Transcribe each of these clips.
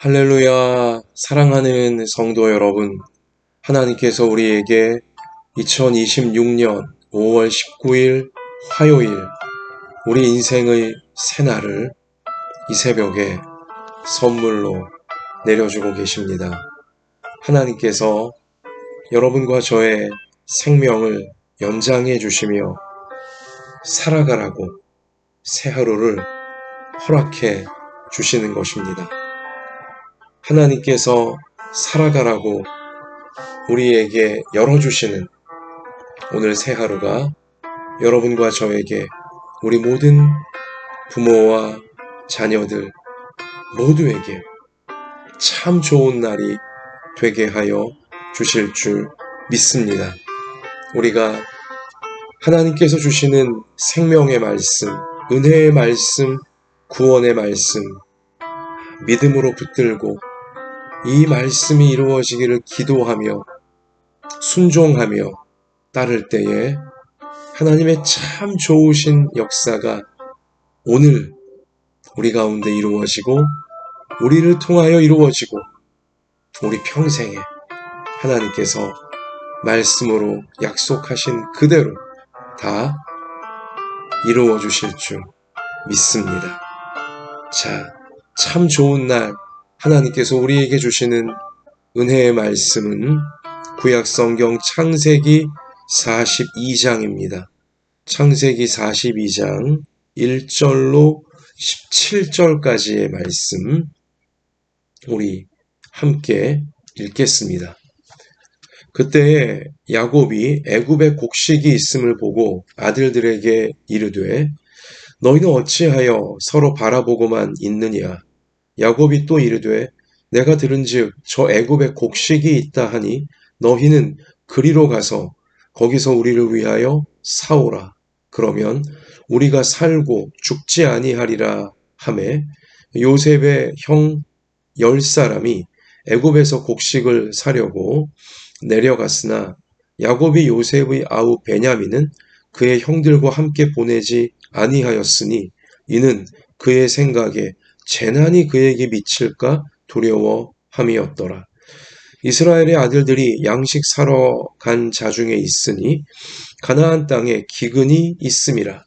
할렐루야, 사랑하는 성도 여러분, 하나님께서 우리에게 2026년 5월 19일 화요일, 우리 인생의 새날을 이 새벽에 선물로 내려주고 계십니다. 하나님께서 여러분과 저의 생명을 연장해 주시며 살아가라고 새 하루를 허락해 주시는 것입니다. 하나님께서 살아가라고 우리에게 열어주시는 오늘 새 하루가 여러분과 저에게 우리 모든 부모와 자녀들 모두에게 참 좋은 날이 되게 하여 주실 줄 믿습니다. 우리가 하나님께서 주시는 생명의 말씀, 은혜의 말씀, 구원의 말씀 믿음으로 붙들고 이 말씀이 이루어지기를 기도하며 순종하며 따를 때에 하나님의 참 좋으신 역사가 오늘 우리 가운데 이루어지고 우리를 통하여 이루어지고 우리 평생에 하나님께서 말씀으로 약속하신 그대로 다 이루어 주실 줄 믿습니다. 자, 참 좋은 날 하나님께서 우리에게 주시는 은혜의 말씀은 구약성경 창세기 42장입니다. 창세기 42장 1절로 17절까지의 말씀 우리 함께 읽겠습니다. 그때에 야곱이 애굽에 곡식이 있음을 보고 아들들에게 이르되 너희는 어찌하여 서로 바라보고만 있느냐. 야곱이 또 이르되 내가 들은즉 저 애굽에 곡식이 있다 하니 너희는 그리로 가서 거기서 우리를 위하여 사오라. 그러면 우리가 살고 죽지 아니하리라 하매 요셉의 형 10사람이 애굽에서 곡식을 사려고 내려갔으나 야곱이 요셉의 아우 베냐민은 그의 형들과 함께 보내지 아니하였으니 이는 그의 생각에 재난이 그에게 미칠까 두려워함이었더라. 이스라엘의 아들들이 양식 사러 간 자 중에 있으니 가나안 땅에 기근이 있음이라.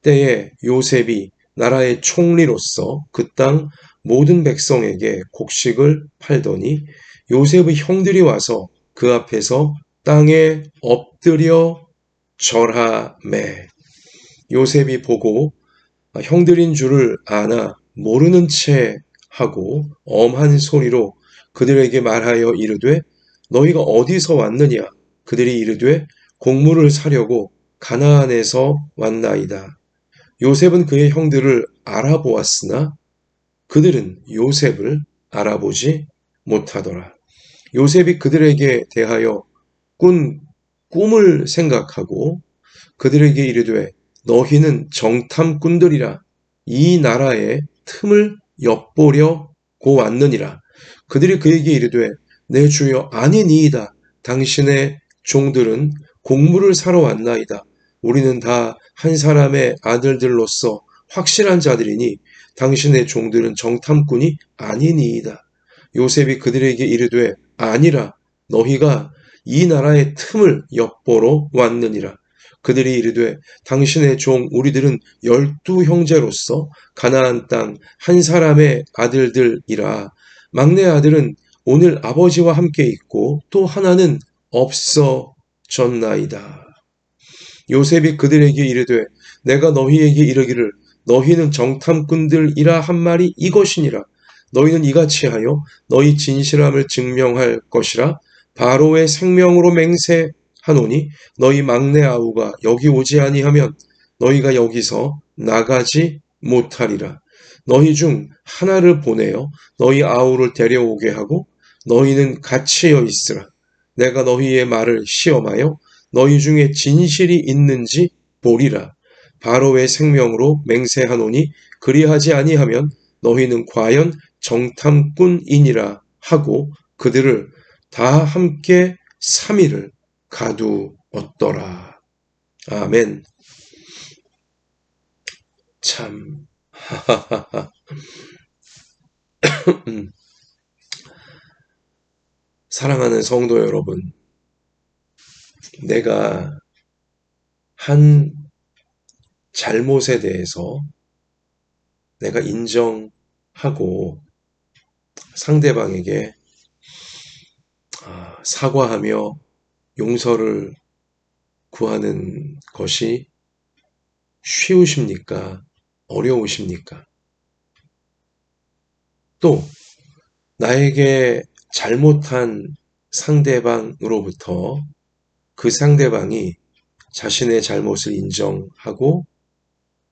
때에 요셉이 나라의 총리로서 그 땅 모든 백성에게 곡식을 팔더니 요셉의 형들이 와서 그 앞에서 땅에 엎드려 절하매. 요셉이 보고 형들인 줄을 아나 모르는 채 하고 엄한 소리로 그들에게 말하여 이르되 너희가 어디서 왔느냐. 그들이 이르되 곡물을 사려고 가나안에서 왔나이다. 요셉은 그의 형들을 알아보았으나 그들은 요셉을 알아보지 못하더라. 요셉이 그들에게 대하여 꾼 꿈을 생각하고 그들에게 이르되 너희는 정탐꾼들이라. 이 나라의 틈을 엿보려고 왔느니라. 그들이 그에게 이르되 내 주여 아니니이다. 당신의 종들은 곡물을 사러 왔나이다. 우리는 다 한 사람의 아들들로서 확실한 자들이니 당신의 종들은 정탐꾼이 아니니이다. 요셉이 그들에게 이르되 아니라 너희가 이 나라의 틈을 엿보러 왔느니라. 그들이 이르되 당신의 종 우리들은 12형제로서 가나안 땅 한 사람의 아들들이라. 막내 아들은 오늘 아버지와 함께 있고 또 하나는 없어졌나이다. 요셉이 그들에게 이르되 내가 너희에게 이르기를 너희는 정탐꾼들이라 한 말이 이것이니라. 너희는 이같이 하여 너희 진실함을 증명할 것이라. 바로의 생명으로 맹세하노니 너희 막내 아우가 여기 오지 아니하면 너희가 여기서 나가지 못하리라. 너희 중 하나를 보내어 너희 아우를 데려오게 하고 너희는 갇히어 있으라. 내가 너희의 말을 시험하여 너희 중에 진실이 있는지 보리라. 바로의 생명으로 맹세하노니 그리하지 아니하면 너희는 과연 정탐꾼이니라 하고 그들을 다 함께 3일을 가두었더라. 아멘. 참 사랑하는 성도 여러분, 내가 한 잘못에 대해서 내가 인정하고 상대방에게 사과하며 용서를 구하는 것이 쉬우십니까? 어려우십니까? 또 나에게 잘못한 상대방으로부터 그 상대방이 자신의 잘못을 인정하고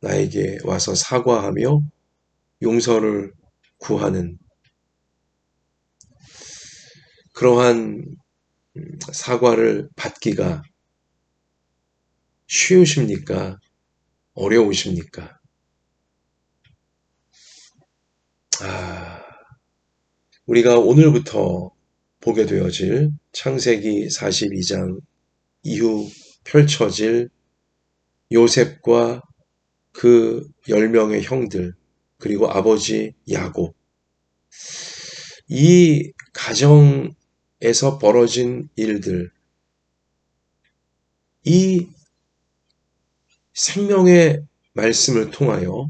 나에게 와서 사과하며 용서를 구하는 그러한 사과를 받기가 쉬우십니까? 어려우십니까? 우리가 오늘부터 보게 되어질 창세기 42장 이후 펼쳐질 요셉과 그 10명의 형들, 그리고 아버지 야곱. 이 가정에서 벌어진 일들, 이 생명의 말씀을 통하여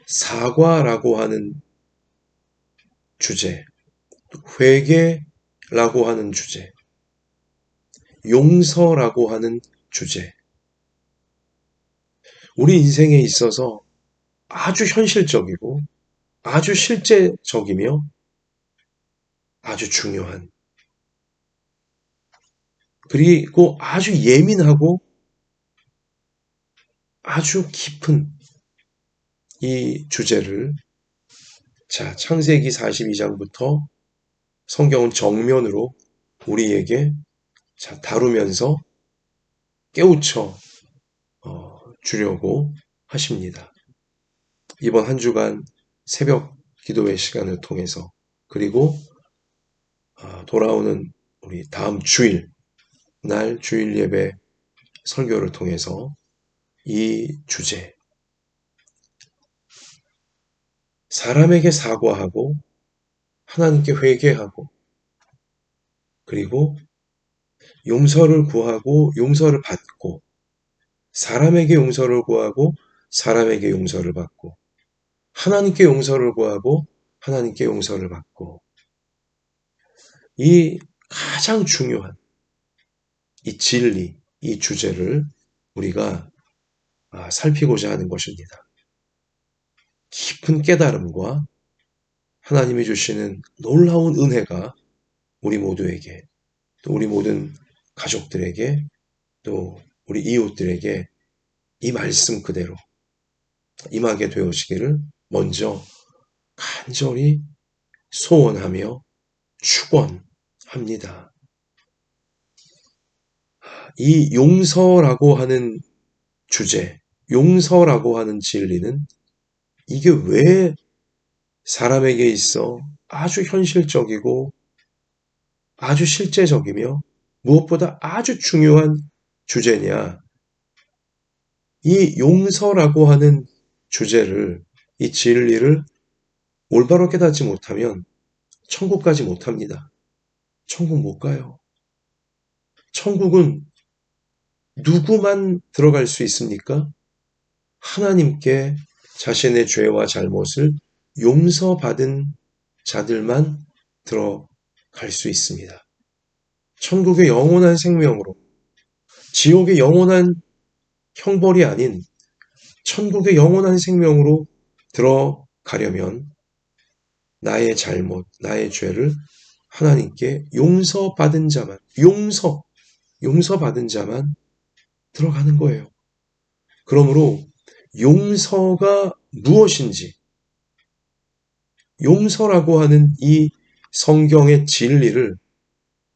사과라고 하는 주제, 회개라고 하는 주제, 용서라고 하는 주제, 우리 인생에 있어서 아주 현실적이고 아주 실제적이며 아주 중요한, 그리고 아주 예민하고 아주 깊은 이 주제를 창세기 42장부터 성경은 정면으로 우리에게 다루면서 깨우쳐 주려고 하십니다. 이번 한 주간 새벽 기도회 시간을 통해서, 그리고 돌아오는 우리 다음 주일 날 주일 예배 설교를 통해서 이 주제, 사람에게 사과하고 하나님께 회개하고 그리고 용서를 구하고 용서를 받고, 사람에게 용서를 구하고 사람에게 용서를 받고, 하나님께 용서를 구하고 하나님께 용서를 받고, 이 가장 중요한 이 진리, 이 주제를 우리가 살피고자 하는 것입니다. 깊은 깨달음과 하나님이 주시는 놀라운 은혜가 우리 모두에게, 또 우리 모든 가족들에게, 또 우리 이웃들에게 이 말씀 그대로 임하게 되어지기를 먼저 간절히 소원하며 축원합니다. 이 용서라고 하는 주제, 용서라고 하는 진리는 이게 왜 사람에게 있어 아주 현실적이고 아주 실제적이며 무엇보다 아주 중요한 주제냐? 이 용서라고 하는 주제를, 이 진리를 올바로 깨닫지 못하면 천국 가지 못합니다. 천국 못 가요. 천국은 누구만 들어갈 수 있습니까? 하나님께 자신의 죄와 잘못을 용서받은 자들만 들어갈 수 있습니다. 천국의 영원한 생명으로, 지옥의 영원한 형벌이 아닌 천국의 영원한 생명으로 들어가려면 나의 잘못, 나의 죄를 하나님께 용서받은 자만, 용서받은 자만 들어가는 거예요. 그러므로 용서가 무엇인지, 용서라고 하는 이 성경의 진리를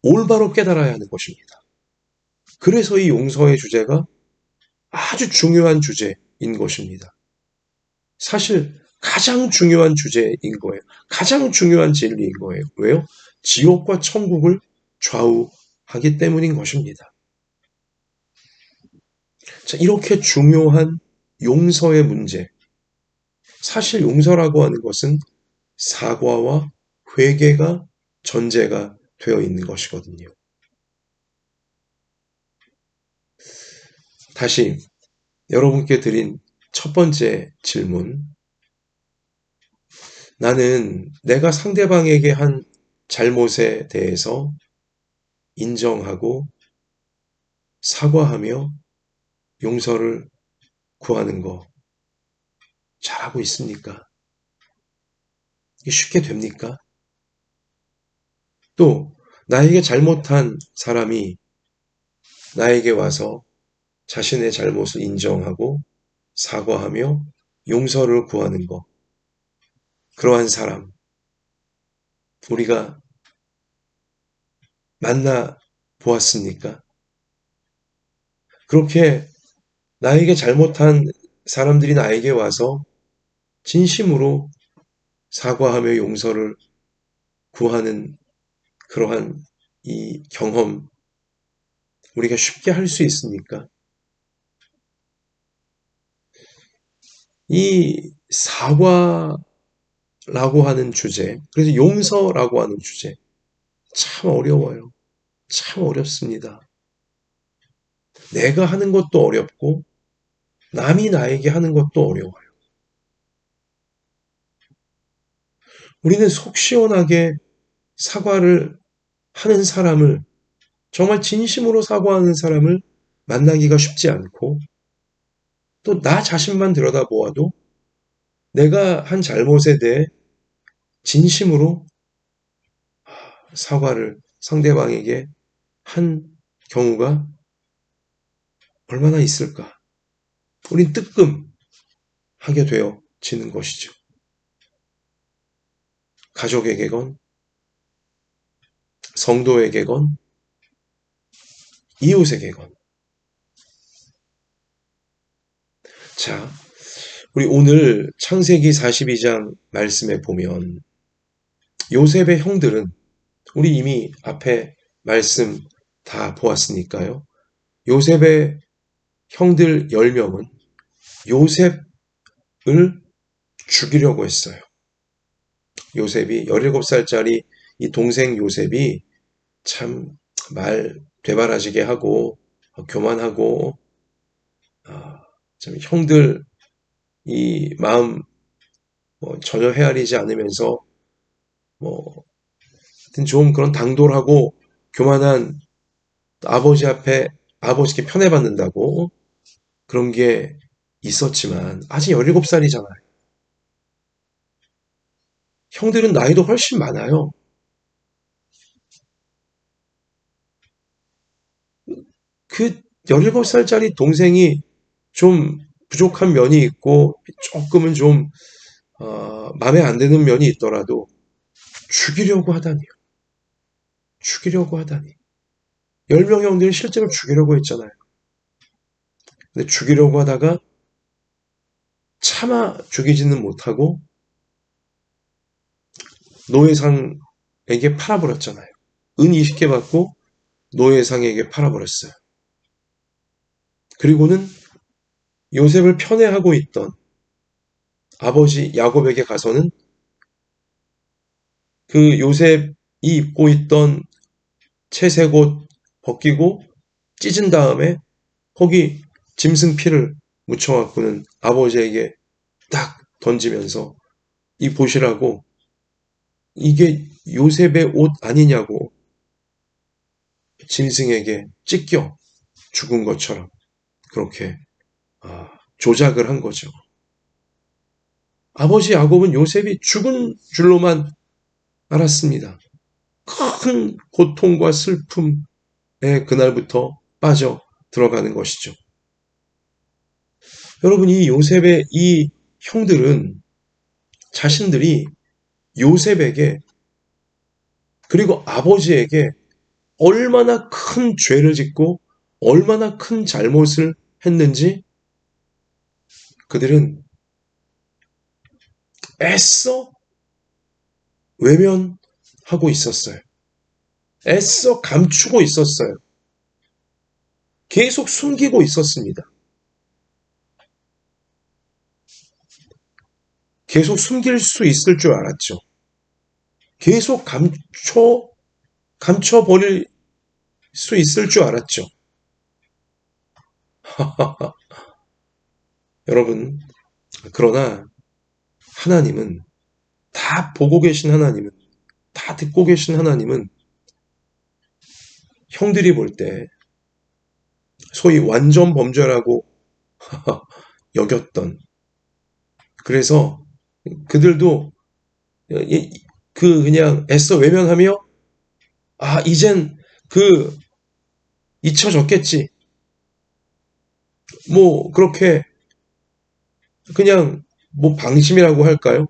올바로 깨달아야 하는 것입니다. 그래서 이 용서의 주제가 아주 중요한 주제인 것입니다. 사실 가장 중요한 주제인 거예요. 가장 중요한 진리인 거예요. 왜요? 지옥과 천국을 좌우하기 때문인 것입니다. 이렇게 중요한 용서의 문제. 사실 용서라고 하는 것은 사과와 회개가 전제가 되어 있는 것이거든요. 다시 여러분께 드린 첫 번째 질문. 나는 내가 상대방에게 한 잘못에 대해서 인정하고 사과하며 용서를 구하는 거 잘하고 있습니까? 이게 쉽게 됩니까? 또 나에게 잘못한 사람이 나에게 와서 자신의 잘못을 인정하고 사과하며 용서를 구하는 것. 그러한 사람, 우리가 만나 보았습니까? 그렇게 나에게 잘못한 사람들이 나에게 와서 진심으로 사과하며 용서를 구하는 그러한 이 경험, 우리가 쉽게 할 수 있습니까? 이 사과라고 하는 주제, 그래서 용서라고 하는 주제, 참 어려워요. 참 어렵습니다. 내가 하는 것도 어렵고, 남이 나에게 하는 것도 어려워요. 우리는 속 시원하게 사과를 하는 사람을, 정말 진심으로 사과하는 사람을 만나기가 쉽지 않고, 또 나 자신만 들여다보아도 내가 한 잘못에 대해 진심으로 사과를 상대방에게 한 경우가 얼마나 있을까? 우린 뜨끔하게 되어지는 것이죠. 가족에게건, 성도에게건, 이웃에게건. 자, 우리 오늘 창세기 42장 말씀에 보면 요셉의 형들은 우리 이미 앞에 말씀 다 보았으니까요. 요셉의 형들 10명은 요셉을 죽이려고 했어요. 요셉이 17살짜리 이 동생 요셉이 참 말 되바라지게 하고 교만하고 참 형들 이 마음 전혀 헤아리지 않으면서 뭐 좀 그런 당돌하고 교만한 아버지 앞에 아버지께 편애받는다고 그런 게 있었지만 아직 17살이잖아요. 형들은 나이도 훨씬 많아요. 그 17살짜리 동생이 좀 부족한 면이 있고 조금은 좀 마음에 안 드는 면이 있더라도 죽이려고 하다니요. 죽이려고 하다니. 10명 형들이 실제로 죽이려고 했잖아요. 근데 죽이려고 하다가 차마 죽이지는 못하고 노예상에게 팔아버렸잖아요. 은 20개 받고 노예상에게 팔아버렸어요. 그리고는 요셉을 편애하고 있던 아버지 야곱에게 가서는 그 요셉이 입고 있던 채색 옷 벗기고 찢은 다음에 거기 짐승 피를 묻혀갖고는 아버지에게 딱 던지면서 이 보시라고 이게 요셉의 옷 아니냐고 짐승에게 찢겨 죽은 것처럼 그렇게 조작을 한 거죠. 아버지 야곱은 요셉이 죽은 줄로만 알았습니다. 큰 고통과 슬픔에 그날부터 빠져 들어가는 것이죠. 여러분, 이 요셉의 이 형들은 자신들이 요셉에게 그리고 아버지에게 얼마나 큰 죄를 짓고 얼마나 큰 잘못을 했는지 그들은 애써 외면하고 있었어요. 애써 감추고 있었어요. 계속 숨기고 있었습니다. 계속 숨길 수 있을 줄 알았죠. 계속 감춰버릴 수 있을 줄 알았죠. 여러분, 그러나 하나님은, 다 보고 계신 하나님은, 다 듣고 계신 하나님은 형들이 볼 때 소위 완전 범죄라고 여겼던, 그래서 그들도 그냥 애써 외면하며, 이젠 잊혀졌겠지, 뭐 그렇게 그냥 방심이라고 할까요?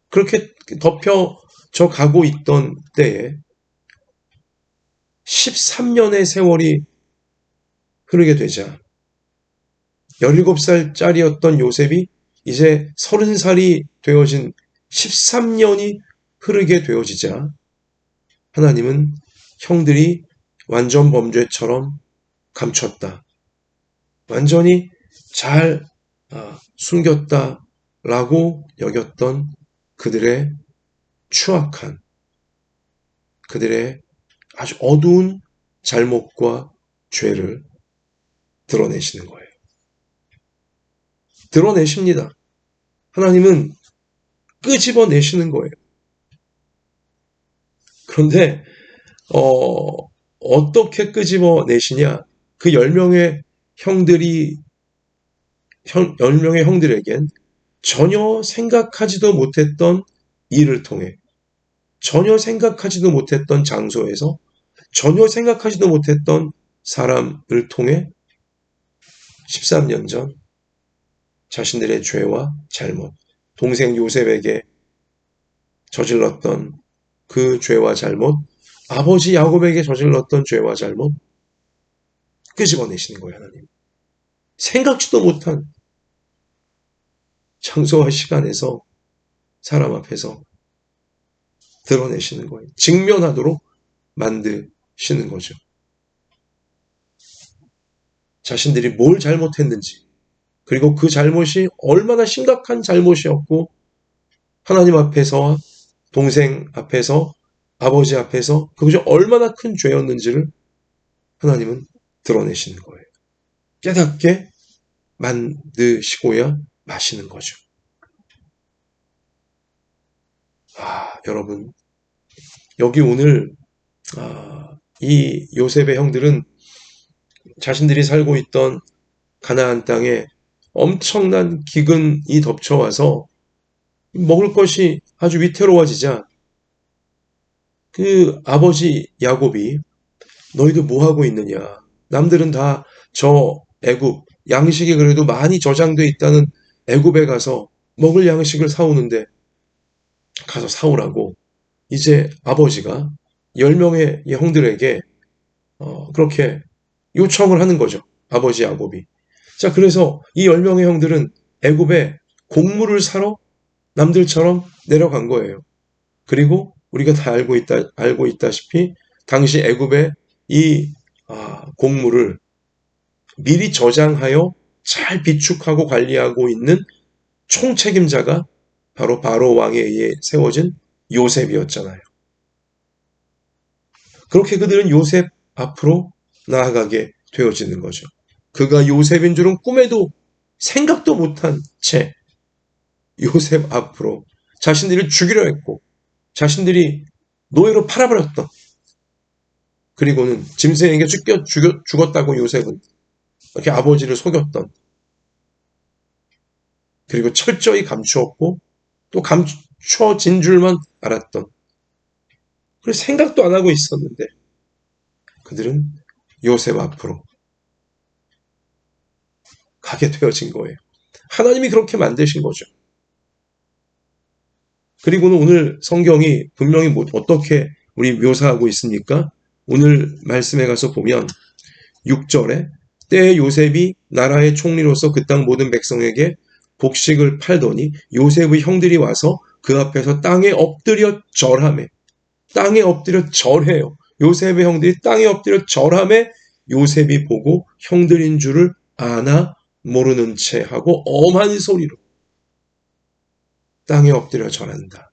그렇게 덮여져 가고 있던 때에 13년의 세월이 흐르게 되자 17살짜리였던 요셉이 이제 30살이 되어진 13년이 흐르게 되어지자 하나님은 형들이 완전 범죄처럼 감췄다, 완전히 잘 숨겼다라고 여겼던 그들의 추악한, 그들의 아주 어두운 잘못과 죄를 드러내시는 거예요. 드러내십니다. 하나님은 끄집어내시는 거예요. 그런데 어떻게 끄집어내시냐? 그 10명의 10명의 형들에겐 전혀 생각하지도 못했던 일을 통해, 전혀 생각하지도 못했던 장소에서, 전혀 생각하지도 못했던 사람을 통해 13년 전 자신들의 죄와 잘못, 동생 요셉에게 저질렀던 그 죄와 잘못, 아버지 야곱에게 저질렀던 죄와 잘못 끄집어내시는 거예요. 하나님. 생각지도 못한 장소와 시간에서, 사람 앞에서 드러내시는 거예요. 직면하도록 만드시는 거죠. 자신들이 뭘 잘못했는지, 그리고 그 잘못이 얼마나 심각한 잘못이었고, 하나님 앞에서와 동생 앞에서, 아버지 앞에서 그것이 얼마나 큰 죄였는지를 하나님은 드러내시는 거예요. 깨닫게 만드시고야 마시는 거죠. 여러분, 여기 오늘 이 요셉의 형들은 자신들이 살고 있던 가나안 땅에 엄청난 기근이 덮쳐와서 먹을 것이 아주 위태로워지자 그 아버지 야곱이, 너희들 뭐 하고 있느냐? 남들은 다 저 애굽, 양식이 그래도 많이 저장돼 있다는 애굽에 가서 먹을 양식을 사오는데 가서 사오라고 이제 아버지가 10명의 형들에게 그렇게 요청을 하는 거죠. 아버지 야곱이. 자, 그래서 이 10명의 형들은 애굽에 곡물을 사러 남들처럼 내려간 거예요. 그리고 우리가 다 알고 있다시피 당시 애굽의 이 곡물을 미리 저장하여 잘 비축하고 관리하고 있는 총책임자가 바로 바로 왕에 의해 세워진 요셉이었잖아요. 그렇게 그들은 요셉 앞으로 나아가게 되어지는 거죠. 그가 요셉인 줄은 꿈에도 생각도 못한 채 요셉 앞으로 자신들을 죽이려 했고, 자신들이 노예로 팔아버렸던, 그리고는 짐승에게 죽었다고 요셉은 이렇게 아버지를 속였던, 그리고 철저히 감추었고 또 감춰진 줄만 알았던, 그래서 생각도 안 하고 있었는데 그들은 요셉 앞으로 가게 되어진 거예요. 하나님이 그렇게 만드신 거죠. 그리고는 오늘 성경이 분명히 어떻게 우리 묘사하고 있습니까? 오늘 말씀에 가서 보면 6절에 때에 요셉이 나라의 총리로서 그 땅 모든 백성에게 곡식을 팔더니 요셉의 형들이 와서 그 앞에서 땅에 엎드려 절하매, 땅에 엎드려 절해요. 요셉의 형들이 땅에 엎드려 절하매 요셉이 보고 형들인 줄을 아나 모르는 채 하고 엄한 소리로 땅에 엎드려 절한다.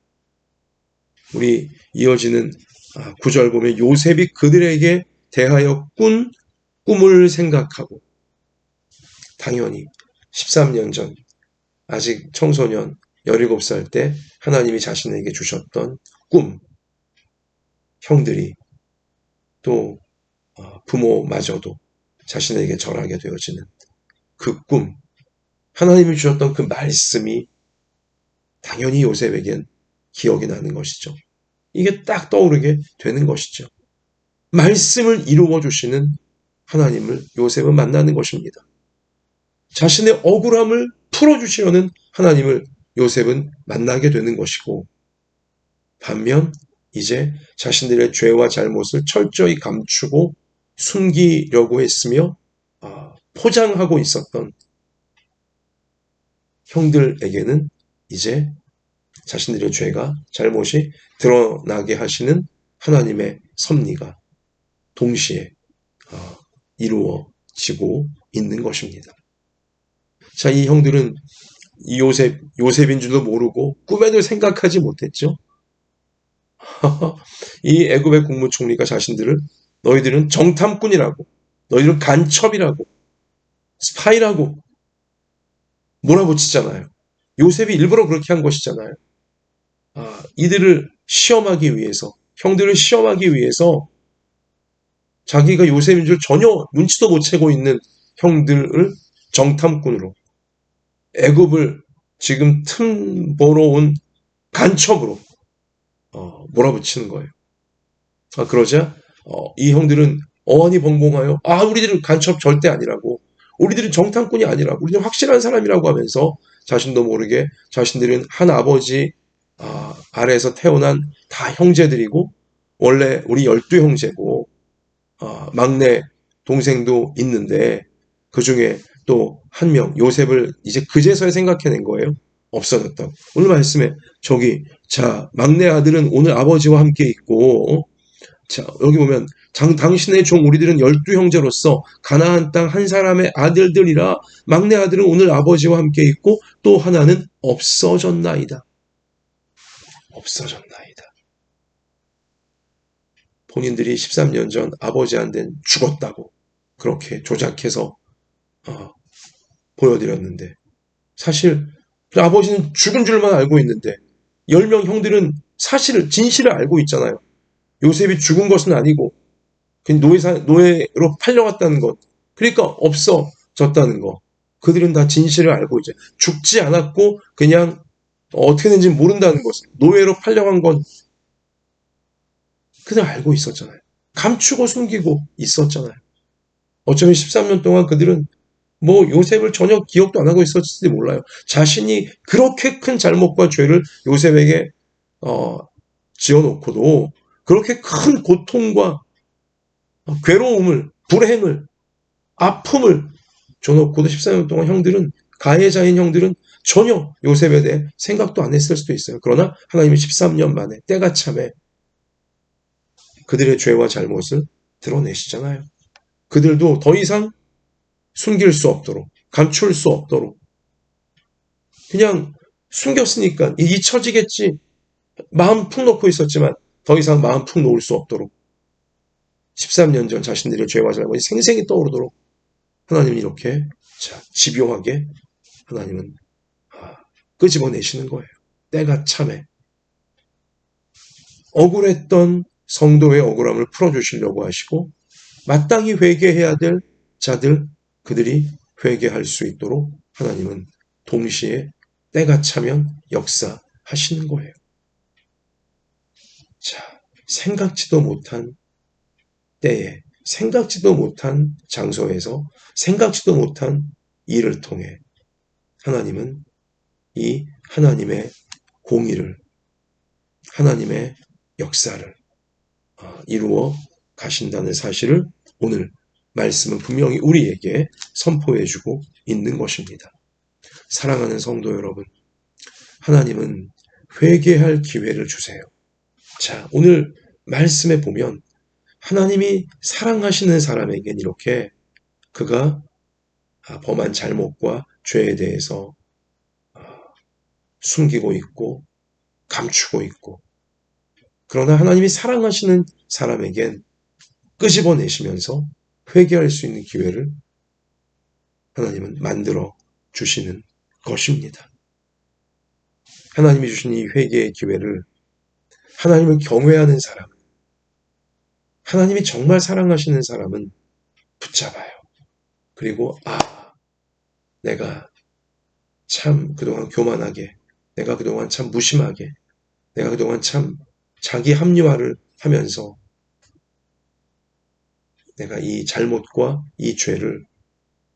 우리 이어지는 9절 보면 요셉이 그들에게 대하여 꾼 꿈을 생각하고, 당연히 13년 전 아직 청소년 17살 때 하나님이 자신에게 주셨던 꿈, 형들이 또 부모마저도 자신에게 절하게 되어지는 그 꿈, 하나님이 주셨던 그 말씀이 당연히 요셉에겐 기억이 나는 것이죠. 이게 딱 떠오르게 되는 것이죠. 말씀을 이루어 주시는 하나님을 요셉은 만나는 것입니다. 자신의 억울함을 풀어주시려는 하나님을 요셉은 만나게 되는 것이고, 반면 이제 자신들의 죄와 잘못을 철저히 감추고 숨기려고 했으며 포장하고 있었던 형들에게는 이제 자신들의 죄가 잘못이 드러나게 하시는 하나님의 섭리가 동시에 이루어지고 있는 것입니다. 자, 이 형들은 이 요셉인 줄도 모르고 꿈에도 생각하지 못했죠. 이 애굽의 국무총리가 자신들을 너희들은 정탐꾼이라고, 너희들은 간첩이라고, 스파이라고 몰아붙이잖아요. 요셉이 일부러 그렇게 한 것이잖아요. 이들을 시험하기 위해서, 형들을 시험하기 위해서 자기가 요셉인 줄 전혀 눈치도 못 채고 있는 형들을 정탐꾼으로, 애굽을 지금 틈보러 온 간첩으로 몰아붙이는 거예요. 그러자 이 형들은 어안이 벙벙하여 우리들은 간첩 절대 아니라고, 우리들은 정탐꾼이 아니라고, 우리는 확실한 사람이라고 하면서 자신도 모르게 자신들은 한 아버지 아래에서 태어난 다 형제들이고, 원래 우리 12형제고 막내 동생도 있는데 그 중에 또 한 명 요셉을 이제 그제서야 생각해낸 거예요. 없어졌다고. 오늘 말씀에 자, 막내 아들은 오늘 아버지와 함께 있고, 자, 여기 보면 당신의 종 우리들은 12형제로서 가나안 땅 한 사람의 아들들이라 막내 아들은 오늘 아버지와 함께 있고 또 하나는 없어졌나이다. 없어졌나이다. 본인들이 13년 전 아버지한테는 죽었다고 그렇게 조작해서 보여드렸는데, 사실 아버지는 죽은 줄만 알고 있는데 10명 형들은 진실을 알고 있잖아요. 요셉이 죽은 것은 아니고 그냥 노예로 팔려갔다는 것, 그러니까 없어졌다는 것, 그들은 다 진실을 알고 있죠. 죽지 않았고 그냥 어떻게 된지 모른다는 것, 노예로 팔려간 건 그들 알고 있었잖아요. 감추고 숨기고 있었잖아요. 어쩌면 13년 동안 그들은 요셉을 전혀 기억도 안 하고 있었을지 몰라요. 자신이 그렇게 큰 잘못과 죄를 요셉에게 지어놓고도 그렇게 큰 고통과 괴로움을, 불행을, 아픔을 줘놓고도 14년 동안 가해자인 형들은 전혀 요셉에 대해 생각도 안 했을 수도 있어요. 그러나 하나님이 13년 만에 때가 참에 그들의 죄와 잘못을 드러내시잖아요. 그들도 더 이상 숨길 수 없도록, 감출 수 없도록 그냥 숨겼으니까 잊혀지겠지 마음 푹 놓고 있었지만 더 이상 마음 푹 놓을 수 없도록 13년 전 자신들의 죄와 잘못이 생생히 떠오르도록 하나님은 이렇게 집요하게 하나님은 끄집어내시는 거예요. 때가 참에 억울했던 성도의 억울함을 풀어주시려고 하시고, 마땅히 회개해야 될 자들, 그들이 회개할 수 있도록 하나님은 동시에 때가 차면 역사하시는 거예요. 자, 생각지도 못한 때에, 생각지도 못한 장소에서, 생각지도 못한 일을 통해 하나님은 이 하나님의 공의를, 하나님의 역사를 이루어 가신다는 사실을 오늘 말씀은 분명히 우리에게 선포해주고 있는 것입니다. 사랑하는 성도 여러분, 하나님은 회개할 기회를 주세요. 자, 오늘 말씀에 보면 하나님이 사랑하시는 사람에겐 이렇게 그가 범한 잘못과 죄에 대해서 숨기고 있고 감추고 있고 그러나 하나님이 사랑하시는 사람에겐 끄집어내시면서 회개할 수 있는 기회를 하나님은 만들어 주시는 것입니다. 하나님이 주신 이 회개의 기회를 하나님을 경외하는 사람, 하나님이 정말 사랑하시는 사람은 붙잡아요. 그리고 내가 참 그동안 교만하게, 내가 그동안 참 무심하게, 내가 그동안 참 자기 합리화를 하면서 내가 이 잘못과 이 죄를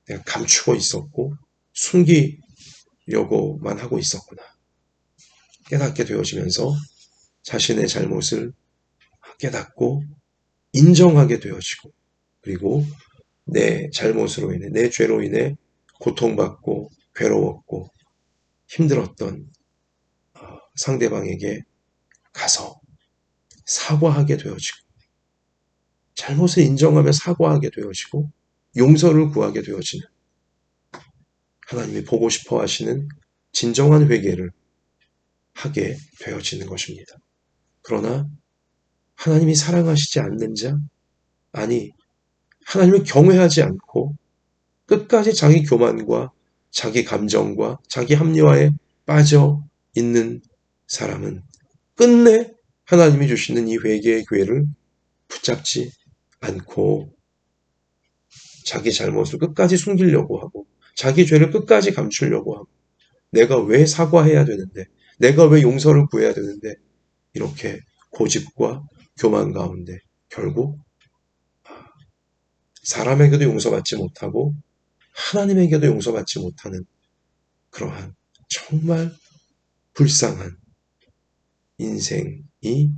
내가 감추고 있었고 숨기려고만 하고 있었구나. 깨닫게 되어지면서 자신의 잘못을 깨닫고 인정하게 되어지고, 그리고 내 잘못으로 인해, 내 죄로 인해 고통받고 괴로웠고 힘들었던 상대방에게 가서 사과하게 되어지고, 잘못을 인정하며 사과하게 되어지고 용서를 구하게 되어지는, 하나님이 보고 싶어 하시는 진정한 회개를 하게 되어지는 것입니다. 그러나 하나님이 사랑하시지 않는 자, 아니 하나님을 경외하지 않고 끝까지 자기 교만과 자기 감정과 자기 합리화에 빠져 있는 사람은 끝내 하나님이 주시는 이 회개의 기회를 붙잡지 않고 자기 잘못을 끝까지 숨기려고 하고 자기 죄를 끝까지 감추려고 하고, 내가 왜 사과해야 되는데, 내가 왜 용서를 구해야 되는데, 이렇게 고집과 교만 가운데 결국 사람에게도 용서받지 못하고 하나님에게도 용서받지 못하는 그러한 정말 불쌍한 인생이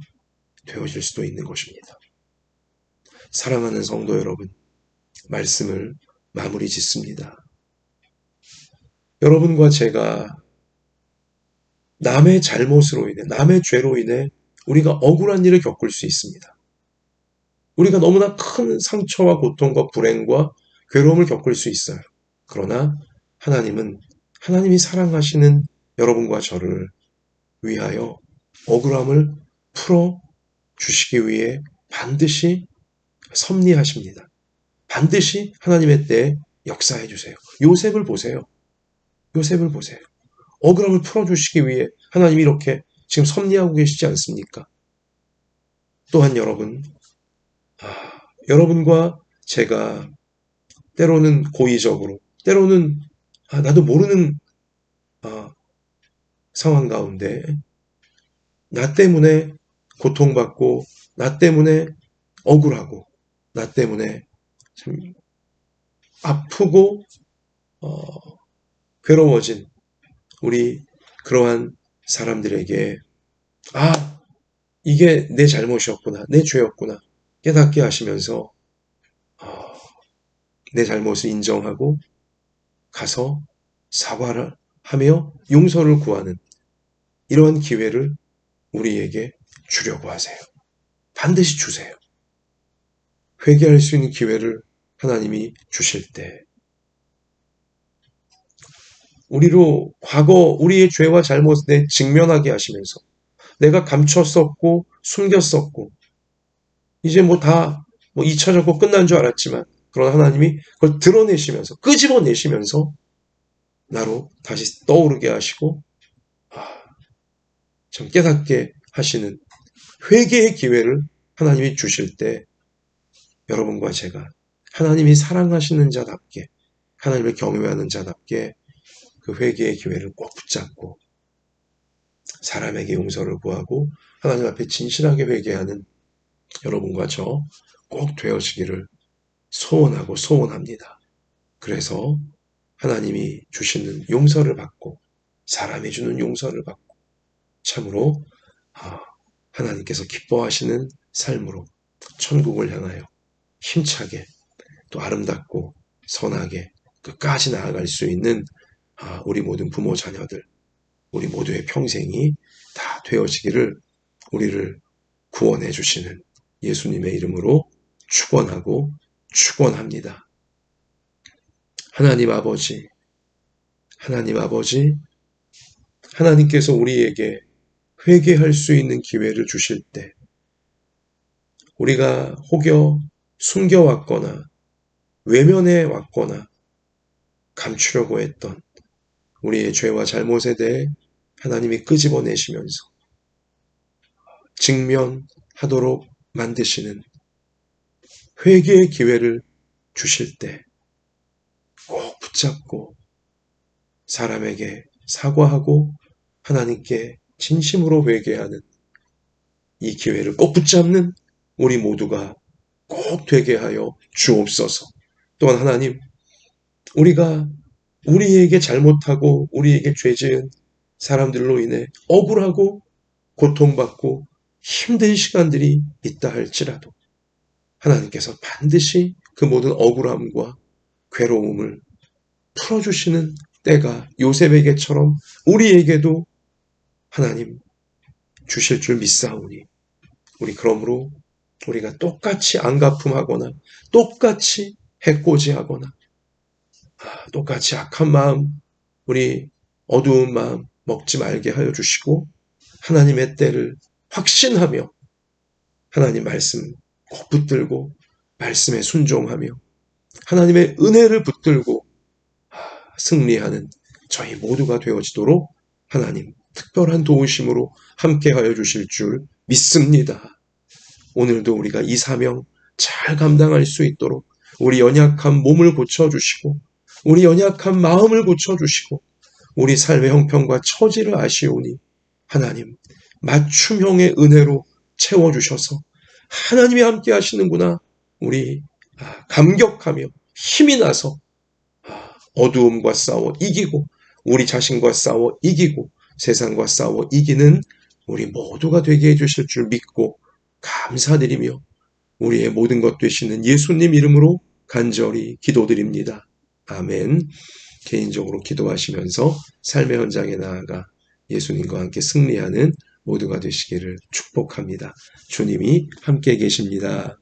되어질 수도 있는 것입니다. 사랑하는 성도 여러분, 말씀을 마무리 짓습니다. 여러분과 제가 남의 잘못으로 인해, 남의 죄로 인해 우리가 억울한 일을 겪을 수 있습니다. 우리가 너무나 큰 상처와 고통과 불행과 괴로움을 겪을 수 있어요. 그러나 하나님은, 하나님이 사랑하시는 여러분과 저를 위하여 억울함을 풀어 주시기 위해 반드시 섭리하십니다. 반드시 하나님의 때에 역사해 주세요. 요셉을 보세요. 요셉을 보세요. 억울함을 풀어주시기 위해 하나님이 이렇게 지금 섭리하고 계시지 않습니까? 또한 여러분, 여러분과 제가 때로는 고의적으로, 때로는 나도 모르는 상황 가운데 나 때문에 고통받고, 나 때문에 억울하고, 나 때문에 참 아프고 괴로워진 우리 그러한 사람들에게 이게 내 잘못이었구나, 내 죄였구나 깨닫게 하시면서 내 잘못을 인정하고 가서 사과를 하며 용서를 구하는 이러한 기회를 우리에게 주려고 하세요. 반드시 주세요. 회개할 수 있는 기회를 하나님이 주실 때 우리로 과거 우리의 죄와 잘못에 직면하게 하시면서 내가 감췄었고 숨겼었고 이제 다 잊혀졌고 끝난 줄 알았지만, 그러나 하나님이 그걸 드러내시면서 끄집어내시면서 나로 다시 떠오르게 하시고 참 깨닫게 하시는 회개의 기회를 하나님이 주실 때 여러분과 제가 하나님이 사랑하시는 자답게, 하나님을 경외하는 자답게 그 회개의 기회를 꼭 붙잡고 사람에게 용서를 구하고 하나님 앞에 진실하게 회개하는 여러분과 저 꼭 되어지기를 소원하고 소원합니다. 그래서 하나님이 주시는 용서를 받고 사람이 주는 용서를 받고 참으로 하나님께서 기뻐하시는 삶으로 천국을 향하여 힘차게 또 아름답고 선하게 끝까지 나아갈 수 있는 우리 모든 부모 자녀들, 우리 모두의 평생이 다 되어지기를 우리를 구원해 주시는 예수님의 이름으로 축원하고 축원합니다. 하나님 아버지, 하나님 아버지, 하나님께서 우리에게 회개할 수 있는 기회를 주실 때 우리가 혹여 숨겨왔거나 외면해 왔거나 감추려고 했던 우리의 죄와 잘못에 대해 하나님이 끄집어내시면서 직면하도록 만드시는 회개의 기회를 주실 때 꼭 붙잡고 사람에게 사과하고 하나님께 진심으로 회개하는 이 기회를 꼭 붙잡는 우리 모두가 꼭 되게 하여 주옵소서. 또한 하나님, 우리가 우리에게 잘못하고 우리에게 죄 지은 사람들로 인해 억울하고 고통받고 힘든 시간들이 있다 할지라도 하나님께서 반드시 그 모든 억울함과 괴로움을 풀어주시는 때가 요셉에게처럼 우리에게도 하나님 주실 줄 믿사오니 우리 그러므로 우리가 똑같이 안가품하거나 똑같이 해코지하거나 똑같이 악한 마음, 우리 어두운 마음 먹지 말게 하여 주시고 하나님의 때를 확신하며 하나님 말씀 꼭 붙들고 말씀에 순종하며 하나님의 은혜를 붙들고 승리하는 저희 모두가 되어지도록 하나님 특별한 도우심으로 함께하여 주실 줄 믿습니다. 오늘도 우리가 이 사명 잘 감당할 수 있도록 우리 연약한 몸을 고쳐주시고 우리 연약한 마음을 고쳐주시고 우리 삶의 형편과 처지를 아시오니 하나님 맞춤형의 은혜로 채워주셔서 하나님이 함께 하시는구나 우리 감격하며 힘이 나서 어두움과 싸워 이기고 우리 자신과 싸워 이기고 세상과 싸워 이기는 우리 모두가 되게 해주실 줄 믿고 감사드리며 우리의 모든 것 되시는 예수님 이름으로 간절히 기도드립니다. 아멘. 개인적으로 기도하시면서 삶의 현장에 나아가 예수님과 함께 승리하는 모두가 되시기를 축복합니다. 주님이 함께 계십니다.